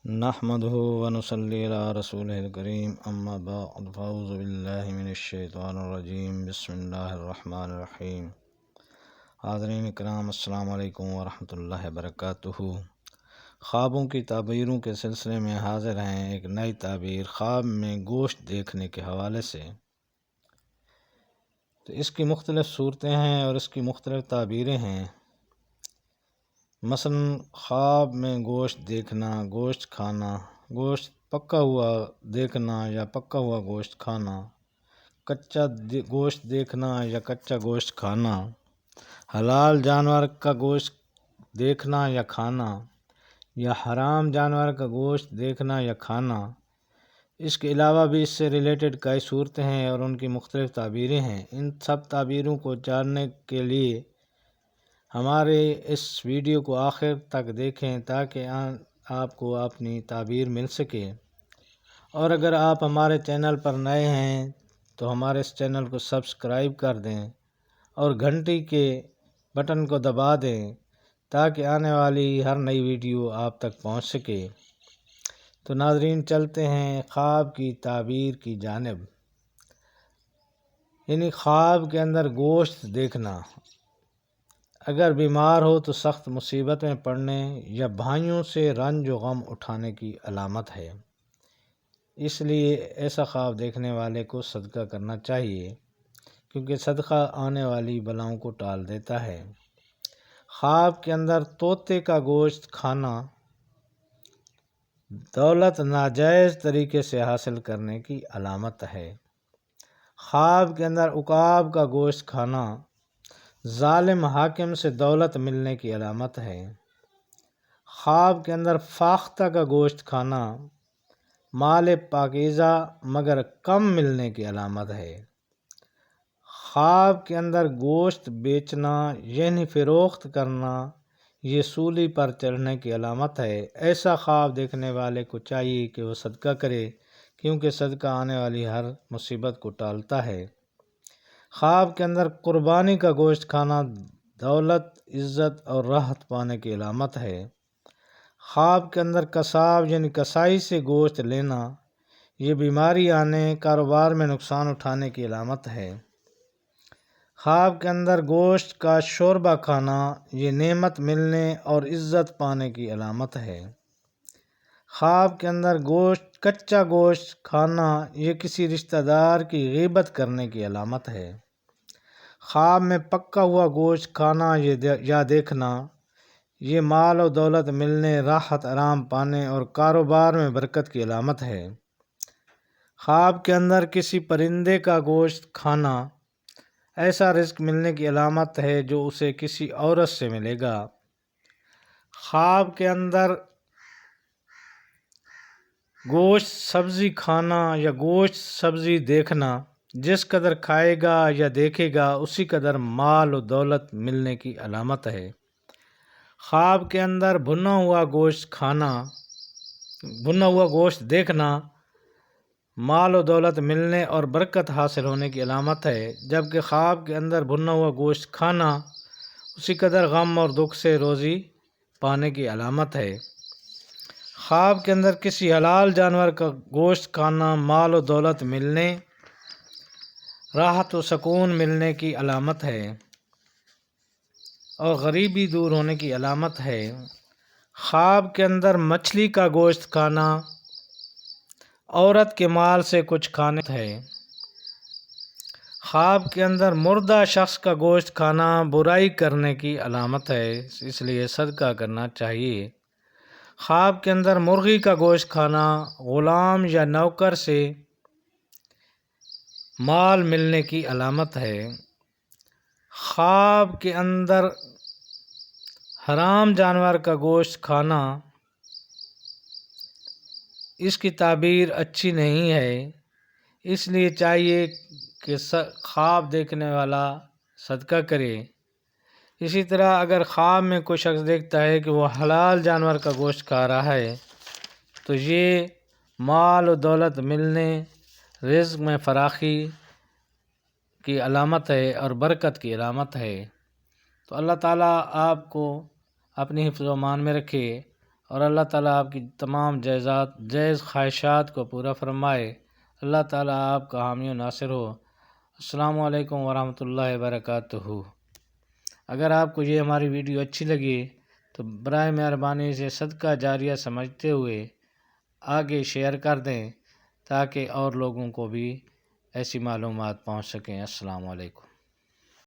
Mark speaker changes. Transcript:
Speaker 1: نحمده ونصلي على رسوله الكريم اما بعد فاعوذ باللہ من الشیطان الرجیم بسم اللہ الرحمن الرحیم۔ حاضرین اکرام، السلام علیکم ورحمۃ اللہ وبرکاتہ۔ خوابوں کی تعبیروں کے سلسلے میں حاضر ہیں ایک نئی تعبیر خواب میں گوشت دیکھنے کے حوالے سے۔ تو اس کی مختلف صورتیں ہیں اور اس کی مختلف تعبیریں ہیں۔ مثلا خواب میں گوشت دیکھنا، گوشت کھانا، گوشت پکا ہوا دیکھنا یا پکا ہوا گوشت کھانا، کچا گوشت دیکھنا یا کچا گوشت کھانا، حلال جانور کا گوشت دیکھنا یا کھانا، یا حرام جانور کا گوشت دیکھنا یا کھانا۔ اس کے علاوہ بھی اس سے ریلیٹڈ کئی صورتیں ہیں اور ان کی مختلف تعبیریں ہیں۔ ان سب تعبیروں کو جاننے کے لیے ہمارے اس ویڈیو کو آخر تک دیکھیں تاکہ آپ کو اپنی تعبیر مل سکے۔ اور اگر آپ ہمارے چینل پر نئے ہیں تو ہمارے اس چینل کو سبسکرائب کر دیں اور گھنٹی کے بٹن کو دبا دیں تاکہ آنے والی ہر نئی ویڈیو آپ تک پہنچ سکے۔ تو ناظرین، چلتے ہیں خواب کی تعبیر کی جانب۔ یعنی خواب کے اندر گوشت دیکھنا اگر بیمار ہو تو سخت مصیبت میں پڑنے یا بھائیوں سے رنج و غم اٹھانے کی علامت ہے۔ اس لیے ایسا خواب دیکھنے والے کو صدقہ کرنا چاہیے، کیونکہ صدقہ آنے والی بلاؤں کو ٹال دیتا ہے۔ خواب کے اندر طوطے کا گوشت کھانا دولت ناجائز طریقے سے حاصل کرنے کی علامت ہے۔ خواب کے اندر عقاب کا گوشت کھانا ظالم حاکم سے دولت ملنے کی علامت ہے۔ خواب کے اندر فاختہ کا گوشت کھانا مال پاکیزہ مگر کم ملنے کی علامت ہے۔ خواب کے اندر گوشت بیچنا یعنی فروخت کرنا یہ سولی پر چڑھنے کی علامت ہے۔ ایسا خواب دیکھنے والے کو چاہیے کہ وہ صدقہ کرے، کیونکہ صدقہ آنے والی ہر مصیبت کو ٹالتا ہے۔ خواب کے اندر قربانی کا گوشت کھانا دولت، عزت اور راحت پانے کی علامت ہے۔ خواب کے اندر قصاب یعنی کسائی سے گوشت لینا یہ بیماری آنے، کاروبار میں نقصان اٹھانے کی علامت ہے۔ خواب کے اندر گوشت کا شوربہ کھانا یہ نعمت ملنے اور عزت پانے کی علامت ہے۔ خواب کے اندر کچا گوشت کھانا یہ کسی رشتہ دار کی غیبت کرنے کی علامت ہے۔ خواب میں پکا ہوا گوشت کھانا یا دیکھنا یہ مال و دولت ملنے، راحت آرام پانے اور کاروبار میں برکت کی علامت ہے۔ خواب کے اندر کسی پرندے کا گوشت کھانا ایسا رزق ملنے کی علامت ہے جو اسے کسی عورت سے ملے گا۔ خواب کے اندر گوشت سبزی کھانا یا گوشت سبزی دیکھنا جس قدر کھائے گا یا دیکھے گا اسی قدر مال و دولت ملنے کی علامت ہے۔ خواب کے اندر بھنا ہوا گوشت دیکھنا مال و دولت ملنے اور برکت حاصل ہونے کی علامت ہے، جبکہ خواب کے اندر بھنا ہوا گوشت کھانا اسی قدر غم اور دکھ سے روزی پانے کی علامت ہے۔ خواب کے اندر کسی حلال جانور کا گوشت کھانا مال و دولت ملنے، راحت و سکون ملنے کی علامت ہے اور غریبی دور ہونے کی علامت ہے۔ خواب کے اندر مچھلی کا گوشت کھانا عورت کے مال سے کچھ کھانے ہے۔ خواب کے اندر مردہ شخص کا گوشت کھانا برائی کرنے کی علامت ہے، اس لیے صدقہ کرنا چاہیے۔ خواب کے اندر مرغی کا گوشت کھانا غلام یا نوکر سے مال ملنے کی علامت ہے۔ خواب کے اندر حرام جانور کا گوشت کھانا اس کی تعبیر اچھی نہیں ہے، اس لیے چاہیے کہ خواب دیکھنے والا صدقہ کرے۔ اسی طرح اگر خواب میں کوئی شخص دیکھتا ہے کہ وہ حلال جانور کا گوشت کھا رہا ہے تو یہ مال و دولت ملنے، رزق میں فراخی کی علامت ہے اور برکت کی علامت ہے۔ تو اللہ تعالیٰ آپ کو اپنی حفظ و امان میں رکھے اور اللہ تعالیٰ آپ کی تمام جائز خواہشات کو پورا فرمائے۔ اللہ تعالیٰ آپ کا حامی و ناصر ہو۔ السلام علیکم ورحمۃ اللہ وبرکاتہ۔ اگر آپ کو یہ ہماری ویڈیو اچھی لگی تو برائے مہربانی سے صدقہ جاریہ سمجھتے ہوئے آگے شیئر کر دیں تاکہ اور لوگوں کو بھی ایسی معلومات پہنچ سکیں۔ السلام علیکم۔